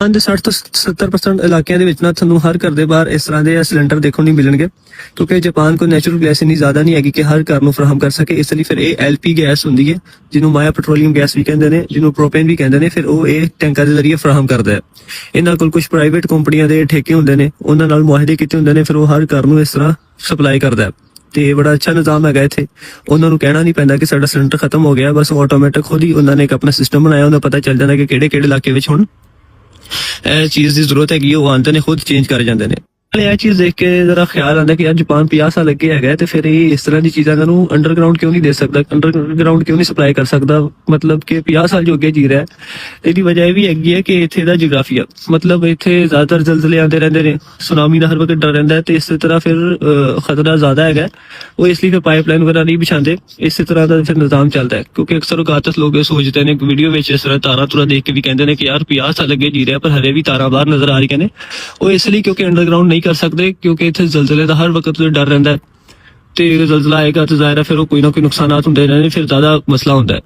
ਦੇ 60 ਤੋਂ 70% ਇਲਾਕਿਆਂ ਦੇ ਵਿੱਚ ਨਾ ਤੁਹਾਨੂੰ ਹਰ ਘਰ ਦੇ ਬਾਹਰ ਇਸ ਤਰ੍ਹਾਂ ਦੇ ਸਿਲੰਡਰ ਦੇਖਣ ਨੂੰ ਮਿਲਣਗੇ, ਕਿਉਂਕਿ ਜਾਪਾਨ ਕੋਲ ਨੈਚੁਰਲ ਗੈਸ ਇੰਨੀ ਜ਼ਿਆਦਾ ਨਹੀਂ ਹੈਗੀ ਕਿ ਹਰ ਘਰ ਨੂੰ ਫਰਾਹਮ ਕਰ ਸਕੇ। ਇਸ ਲਈ ਫਿਰ ਇਹ ਐਲਪੀ ਗੈਸ ਹੁੰਦੀ ਹੈ, ਜਿਹਨੂੰ ਮਾਇਆ ਪੈਟਰੋਲੀਅਮ ਗੈਸ ਵੀ ਕਹਿੰਦੇ ਨੇ, ਜਿਹਨੂੰ ਪ੍ਰੋਪੇਨ ਵੀ ਕਹਿੰਦੇ ਨੇ। ਫਿਰ ਉਹ ਇਹ ਟੈਂਕਾਂ ਦੇ ਜ਼ਰੀਏ ਫਰਾਹਮ ਕਰਦਾ ਹੈ। ਇਹਨਾਂ ਕੋਲ ਕੁਝ ਪ੍ਰਾਈਵੇਟ ਕੰਪਨੀਆਂ ਦੇ ਠੇਕੇ ਹੁੰਦੇ ਨੇ, ਉਹਨਾਂ ਨਾਲ ਮੁਆਹਦੇ ਕੀਤੇ ਹੁੰਦੇ ਨੇ, ਫਿਰ ਉਹ ਹਰ ਘਰ ਨੂੰ ਇਸ ਤਰ੍ਹਾਂ ਸਪਲਾਈ ਕਰਦਾ ਹੈ। ਤੇ ਇਹ ਬੜਾ ਅੱਛਾ ਨਿਜ਼ਾਮ ਹੈਗਾ ਇੱਥੇ। ਉਹਨਾਂ ਨੂੰ ਕਹਿਣਾ ਨਹੀਂ ਪੈਂਦਾ ਕਿ ਸਾਡਾ ਸਿਲੰਡਰ ਖਤਮ ਹੋ ਗਿਆ, ਬਸ ਆਟੋਮੈਟਿਕ ਖੁਦ ਹੀ ਉਹਨਾਂ ਨੇ ਇੱਕ ਆਪਣਾ ਸਿਸਟਮ ਬਣਾਇਆ, ਉਹਦਾ ਪਤਾ ਚੱਲ ਜਾਂਦਾ ਕਿ ਕਿਹੜੇ ਕਿਹੜੇ ਇਲਾਕੇ ਵਿੱਚ ਹੁਣ ਇਹ ਚੀਜ਼ ਦੀ ਜ਼ਰੂਰਤ ਹੈਗੀ, ਉਹ ਆਉਂਦੇ ਨੇ ਖੁਦ ਚੇਂਜ ਕਰ ਜਾਂਦੇ ਨੇ। ਇਹ ਚੀਜ਼ ਦੇਖ ਕੇ ਜਰਾ ਖਿਆਲ ਆਉਂਦਾ ਕਿ ਯਾਰ ਜਾਪਾਨ 50 ਸਾਲ ਅੱਗੇ ਹੈਗਾ ਤੇ ਫਿਰ ਇਹ ਇਸ ਤਰ੍ਹਾਂ ਦੀ ਚੀਜ਼ਾਂ ਨੂੰ ਅੰਡਰਗਰਾਉਂਡ ਕਿਉਂ ਨਹੀਂ ਦੇ ਸਕਦਾ, ਅੰਡਰਗਰਾਉਂਡ ਕਿਉਂ ਨਹੀਂ ਸਪਲਾਈ ਕਰ ਸਕਦਾ। ਮਤਲਬ ਕਿ 50 ਸਾਲ ਜੋ ਅੱਗੇ ਜੀ ਰਿਹਾ, ਇਹਦੀ ਵਜ੍ਹਾ ਇਹ ਵੀ ਹੈਗੀ ਹੈ ਕਿ ਇੱਥੇ ਦਾ ਜਿਓਗ੍ਰਾਫੀਆ, ਮਤਲਬ ਇੱਥੇ ਜ਼ਿਆਦਾਤਰ ਜ਼ਲਜ਼ਲੇ ਆਉਂਦੇ ਰਹਿੰਦੇ ਨੇ, ਸੁਨਾਮੀ ਦਾ ਹਰ ਵਕਤ ਡਰ ਰਹਿੰਦਾ ਹੈ, ਤੇ ਇਸੇ ਤਰ੍ਹਾਂ ਫਿਰ ਖਤਰਾ ਜ਼ਿਆਦਾ ਹੈਗਾ। ਉਹ ਇਸ ਲਈ ਫਿਰ ਪਾਈਪਲਾਈਨ ਵਗੈਰਾ ਨਹੀਂ ਵਿਛਾਉਂਦੇ, ਇਸੇ ਤਰ੍ਹਾਂ ਦਾ ਫਿਰ ਨਿਜ਼ਾਮ ਚੱਲਦਾ ਹੈ। ਕਿਉਂਕਿ ਅਕਸਰ ਔਕਾਤ ਲੋਕ ਇਹ ਸੋਚਦੇ ਨੇ, ਵੀਡੀਓ ਵਿੱਚ ਇਸ ਤਰ੍ਹਾਂ ਤਾਰਾਂ ਤੁਰਾ ਦੇਖ ਕੇ ਵੀ ਕਹਿੰਦੇ ਨੇ ਕਿ ਯਾਰ 50 ਸਾਲ ਅੱਗੇ ਜੀ ਰਿਹਾ ਪਰ ਹਰੇ ਵੀ ਤਾਰਾਂ ਬਾਹਰ ਨਜ਼ਰ ਆ ਰਹੀਆਂ ਨੇ। ਉਹ ਇਸ ਲਈ ਕਿਉਂਕਿ ਅੰਡਰਗਰਾਉਂਡ ਨਹੀਂ ਕਰ ਸਕਦੇ, ਕਿਉਂਕਿ ਇੱਥੇ ਜ਼ਲਜ਼ਲੇ ਦਾ ਹਰ ਵਕਤ ਡਰ ਰਹਿੰਦਾ ਹੈ, ਤੇ ਜ਼ਲਜ਼ਲਾ ਆਏਗਾ ਤਾਂ ਜ਼ਾਹਿਰ ਹੈ ਫਿਰ ਉਹ ਕੋਈ ਨਾ ਕੋਈ ਨੁਕਸਾਨਾਤ ਹੁੰਦੇ ਨੇ, ਫਿਰ ਜ਼ਿਆਦਾ ਮਸਲਾ ਹੁੰਦਾ ਹੈ।